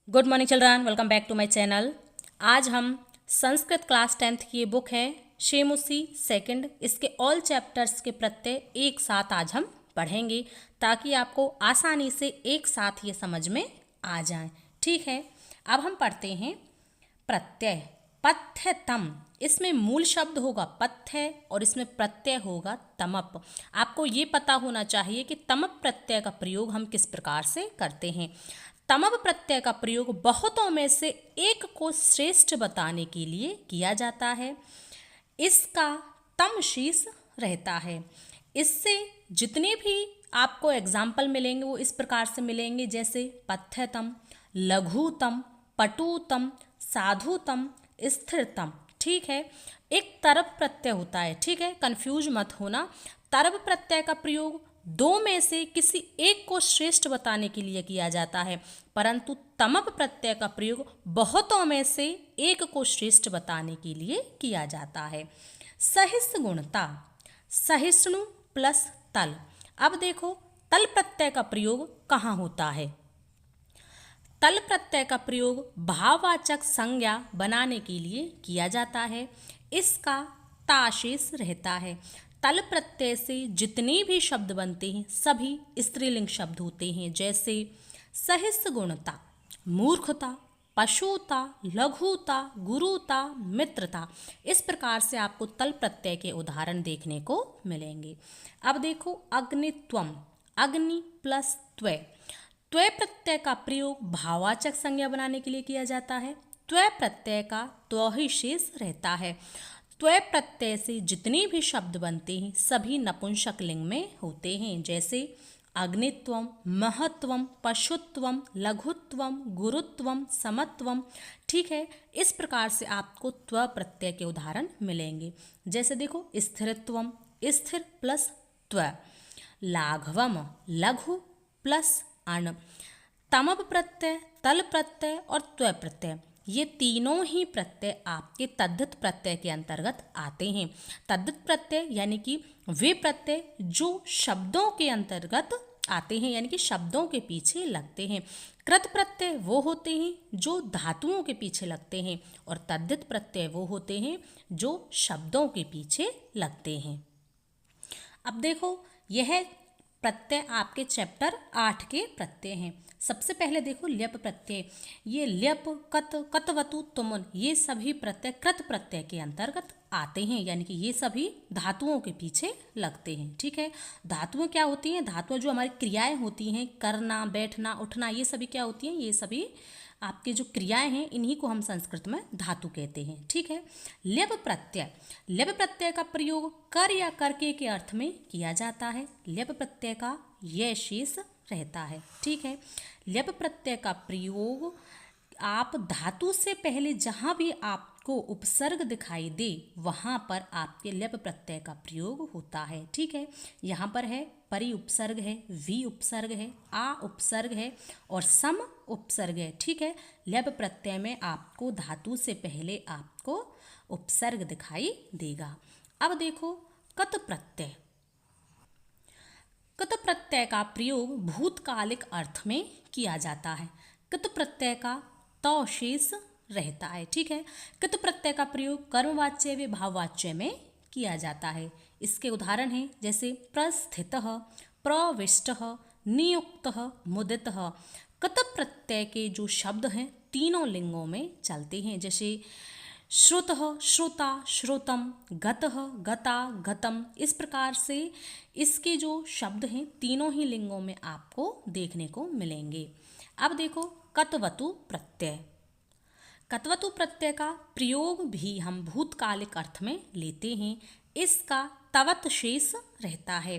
Good morning children, welcome back to my channel. आज हम Sanskrit class 10th की ये बुक है शेमुसी सेकंड, इसके ऑल चैप्टर्स के प्रत्यय एक साथ आज हम पढ़ेंगे ताकि आपको आसानी से एक साथ ये समझ में आ जाए। ठीक है, अब हम पढ़ते हैं प्रत्यय। पथ्य तम, इसमें मूल शब्द होगा पथ्य और इसमें प्रत्यय होगा तमप। आपको ये पता होना चाहिए कि तमप प्रत्यय का प्रयोग हम किस प्रकार से करते हैं। तमप प्रत्यय का प्रयोग बहुतों में से एक को श्रेष्ठ बताने के लिए किया जाता है। इसका तम शीश रहता है। इससे जितने भी आपको एग्जाम्पल मिलेंगे वो इस प्रकार से मिलेंगे, जैसे पथ्यतम, लघुतम, पटुतम, साधुतम, स्थिरतम। ठीक है, एक तरप प्रत्यय होता है। ठीक है, कंफ्यूज मत होना। तरप प्रत्यय का प्रयोग दो में से किसी एक को श्रेष्ठ बताने के लिए किया जाता है, परंतु तमप प्रत्यय का प्रयोग बहुतों में से एक को श्रेष्ठ बताने के लिए किया जाता है। सहिष्णुता, सहिष्णु प्लस तल। अब देखो तल प्रत्यय का प्रयोग कहाँ होता है। तल प्रत्यय का प्रयोग भाववाचक संज्ञा बनाने के लिए किया जाता है। इसका ताशेष रहता है। तल प्रत्यय से जितने भी शब्द बनते हैं सभी स्त्रीलिंग शब्द होते हैं, जैसे सहिष्णुता, मूर्खता, पशुता, लघुता, गुरुता, मित्रता। इस प्रकार से आपको तल प्रत्यय के उदाहरण देखने को मिलेंगे। अब देखो अग्नित्वम, अग्नि प्लस त्वय। त्वय प्रत्यय का प्रयोग भाववाचक संज्ञा बनाने के लिए किया जाता है। त्वय प्रत्यय का त्व ही शेष रहता है। त्वय प्रत्यय से जितने भी शब्द बनते हैं सभी नपुंसक लिंग में होते हैं, जैसे अग्नित्वम, महत्वम, पशुत्वम, लघुत्वम, गुरुत्वम, समत्वम। ठीक है, इस प्रकार से आपको त्व प्रत्यय के उदाहरण मिलेंगे। जैसे देखो स्थिरत्वम, स्थिर प्लस त्व। लाघवम, लघु प्लस अण। तमप प्रत्यय, तल प्रत्यय और त्व प्रत्यय, ये तीनों ही प्रत्यय आपके तद्धित प्रत्यय के अंतर्गत आते हैं। तद्धित प्रत्यय यानी कि वे प्रत्यय जो शब्दों के अंतर्गत आते हैं, यानी कि शब्दों के पीछे लगते हैं। कृत प्रत्यय वो होते हैं जो धातुओं के पीछे लगते हैं, और तद्धित प्रत्यय वो होते हैं जो शब्दों के पीछे लगते हैं। अब देखो यह प्रत्यय आपके चैप्टर 8 के प्रत्यय हैं। सबसे पहले देखो ल्यप प्रत्यय। ये ल्यप, कत, कतवतु, तुमुन, ये सभी प्रत्यय कृत प्रत्यय के अंतर्गत आते हैं, यानी कि ये सभी धातुओं के पीछे लगते हैं। ठीक है, धातुएं क्या होती हैं? धातुएं जो हमारी क्रियाएं होती हैं, करना, बैठना, उठना, ये सभी क्या होती हैं? ये सभी आपके जो क्रियाएं हैं इन्हीं को हम संस्कृत में धातु कहते हैं। ठीक है, ल्यप प्रत्यय। ल्यप प्रत्यय का प्रयोग कर या करके के अर्थ में किया जाता है। ल्यप प्रत्यय का यह शेष रहता है। ठीक है, ल्यप प्रत्यय का प्रयोग आप धातु से पहले जहाँ भी आपको उपसर्ग दिखाई दे वहाँ पर आपके ल्यप प्रत्यय का प्रयोग होता है। ठीक है, यहाँ पर है परि उपसर्ग है, वी उपसर्ग है, आ उपसर्ग है और सम उपसर्ग है। ठीक है, ल्यप प्रत्यय में आपको धातु से पहले आपको उपसर्ग दिखाई देगा। अब देखो कत प्रत्यय। कत प्रत्यय का प्रयोग भूतकालिक अर्थ में किया जाता है। कत प्रत्यय का तो शेष रहता है। ठीक है, कत प्रत्यय का प्रयोग कर्मवाच्य व भाववाच्य में किया जाता है। इसके उदाहरण हैं जैसे प्रस्थितः, प्रविष्टः, नियुक्तः, मुदितः। कत प्रत्यय के जो शब्द हैं तीनों लिंगों में चलते हैं, जैसे श्रुतः, श्रुता, श्रुतम, गतः, गता, गतम। इस प्रकार से इसके जो शब्द हैं तीनों ही लिंगों में आपको देखने को मिलेंगे। अब देखो कतवतु प्रत्यय। कतवतु प्रत्यय का प्रयोग भी हम भूतकालिक अर्थ में लेते हैं। इसका तवत शेष रहता है।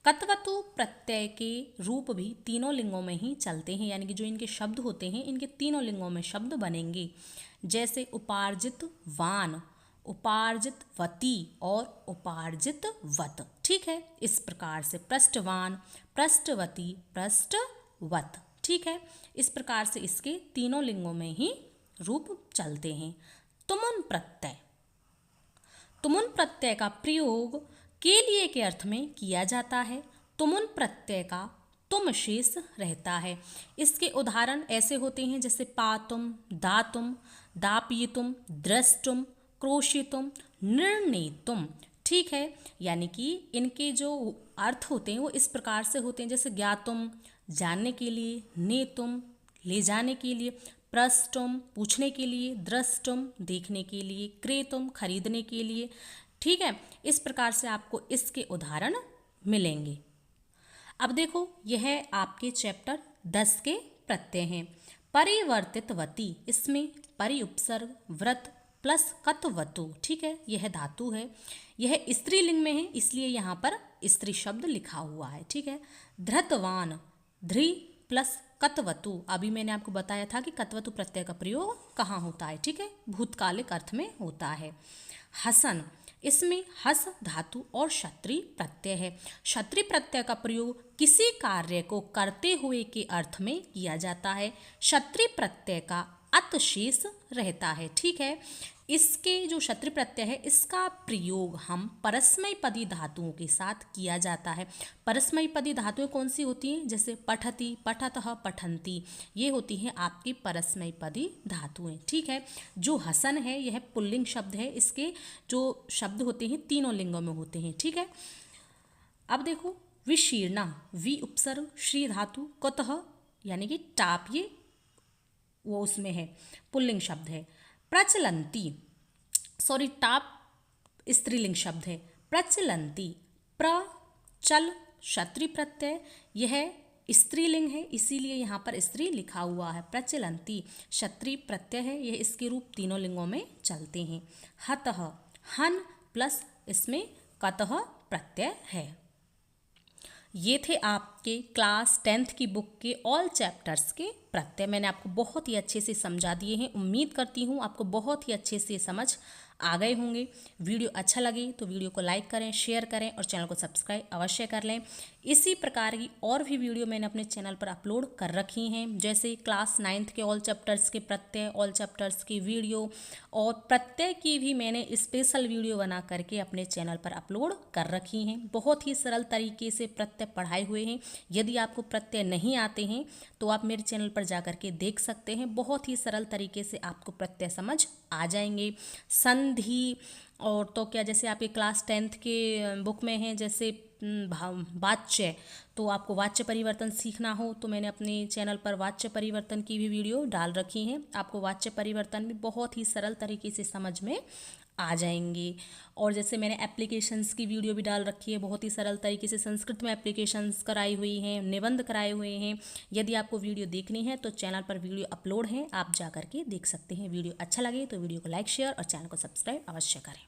कतवतु प्रत्यय के रूप भी तीनों लिंगों में ही चलते हैं, यानी कि जो इनके शब्द होते हैं इनके तीनों लिंगों में शब्द बनेंगे, जैसे उपार्जित वान, उपार्जित वती और उपार्जित वत। ठीक है, इस प्रकार से पृष्ठवान, पृष्ठवती, पृष्ठवत। ठीक है, इस प्रकार से इसके तीनों लिंगों में ही रूप चलते हैं। तुमुन प्रत्यय। तुमुन प्रत्यय का प्रयोग के लिए के अर्थ में किया जाता है। तुमुन प्रत्यय का तुम शेष रहता है। इसके उदाहरण ऐसे होते हैं जैसे पातुम, दातुम, दापयितुम, द्रष्टुम, क्रोशितुम, निर्णेतुम। ठीक है, यानी कि इनके जो अर्थ होते हैं वो इस प्रकार से होते हैं जैसे ज्ञातुम जानने के लिए, नेतुम ले जाने के लिए, प्रष्टुम पूछने के लिए, द्रष्टुम देखने के लिए, क्रेतुम खरीदने के लिए। ठीक है, इस प्रकार से आपको इसके उदाहरण मिलेंगे। अब देखो, यह आपके चैप्टर 10 के प्रत्यय हैं। परिवर्तितवती, इसमें परि उपसर्ग व्रत प्लस कतवतु। ठीक है, यह धातु है, यह स्त्रीलिंग में है इसलिए यहाँ पर स्त्री शब्द लिखा हुआ है। ठीक है, धृतवान, ध्री प्लस कतवतु। अभी मैंने आपको बताया था कि कतवतु प्रत्यय का प्रयोग कहाँ होता है। ठीक है, भूतकालिक अर्थ में होता है। हसन, इसमें हस धातु और क्षत्रि प्रत्यय है। क्षत्रि प्रत्यय का प्रयोग किसी कार्य को करते हुए के अर्थ में किया जाता है। क्षत्रि प्रत्यय का अत शेष रहता है। ठीक है, इसके जो क्षत्रि प्रत्यय है इसका प्रयोग हम परस्मैपदी धातुओं के साथ किया जाता है। परस्मैपदी धातुएं कौन सी होती हैं? जैसे पठति, पठतः, पठन्ति, ये होती हैं आपकी परस्मैपदी धातुएं। ठीक है, जो हसन है यह पुल्लिंग शब्द है, इसके जो शब्द होते हैं तीनों लिंगों में होते हैं। ठीक है, अब देखो, विशीर्णा, वि उपसर्ग श्री धातु, कुतः यानी कि टाप, ये वो उसमें है, पुल्लिंग शब्द है। प्रचलंती, सॉरी टाप स्त्रीलिंग शब्द है। प्रचलंती, प्रचल क्षत्रि प्रत्यय, यह स्त्रीलिंग है इसीलिए यहाँ पर स्त्री लिखा हुआ है। प्रचलंती क्षत्रि प्रत्यय है, यह इसके रूप तीनों लिंगों में चलते हैं। हतः, हन प्लस इसमें कतः प्रत्यय है। ये थे आपके क्लास 10th की बुक के ऑल चैप्टर्स के प्रत्यय। मैंने आपको बहुत ही अच्छे से समझा दिए हैं। उम्मीद करती हूँ आपको बहुत ही अच्छे से समझ आ गए होंगे। वीडियो अच्छा लगे तो वीडियो को लाइक करें, शेयर करें और चैनल को सब्सक्राइब अवश्य कर लें। इसी प्रकार की और भी वीडियो मैंने अपने चैनल पर अपलोड कर रखी हैं, जैसे क्लास 9th के ऑल चैप्टर्स के प्रत्यय, ऑल चैप्टर्स की वीडियो और प्रत्यय की भी मैंने स्पेशल वीडियो बना करके अपने चैनल पर अपलोड कर रखी हैं। बहुत ही सरल तरीके से प्रत्यय पढ़ाए हुए हैं। यदि आपको प्रत्यय नहीं आते हैं तो आप मेरे चैनल पर जा करके देख सकते हैं। बहुत ही सरल तरीके से आपको प्रत्यय समझ आ जाएंगे। संधि और तो क्या, जैसे आपके क्लास 10th के बुक में है जैसे वाच्य, तो आपको वाच्य परिवर्तन सीखना हो तो मैंने अपने चैनल पर वाच्य परिवर्तन की भी वीडियो डाल रखी हैं। आपको वाच्य परिवर्तन भी बहुत ही सरल तरीके से समझ में आ जाएंगे। और जैसे मैंने एप्लीकेशंस की वीडियो भी डाल रखी है, बहुत ही सरल तरीके से संस्कृत में एप्लीकेशंस कराई हुई हैं, निबंध कराए हुए हैं। यदि आपको वीडियो देखनी है तो चैनल पर वीडियो अपलोड है, आप जा करके देख सकते हैं। वीडियो अच्छा लगे तो वीडियो को लाइक, शेयर और चैनल को सब्सक्राइब अवश्य करें।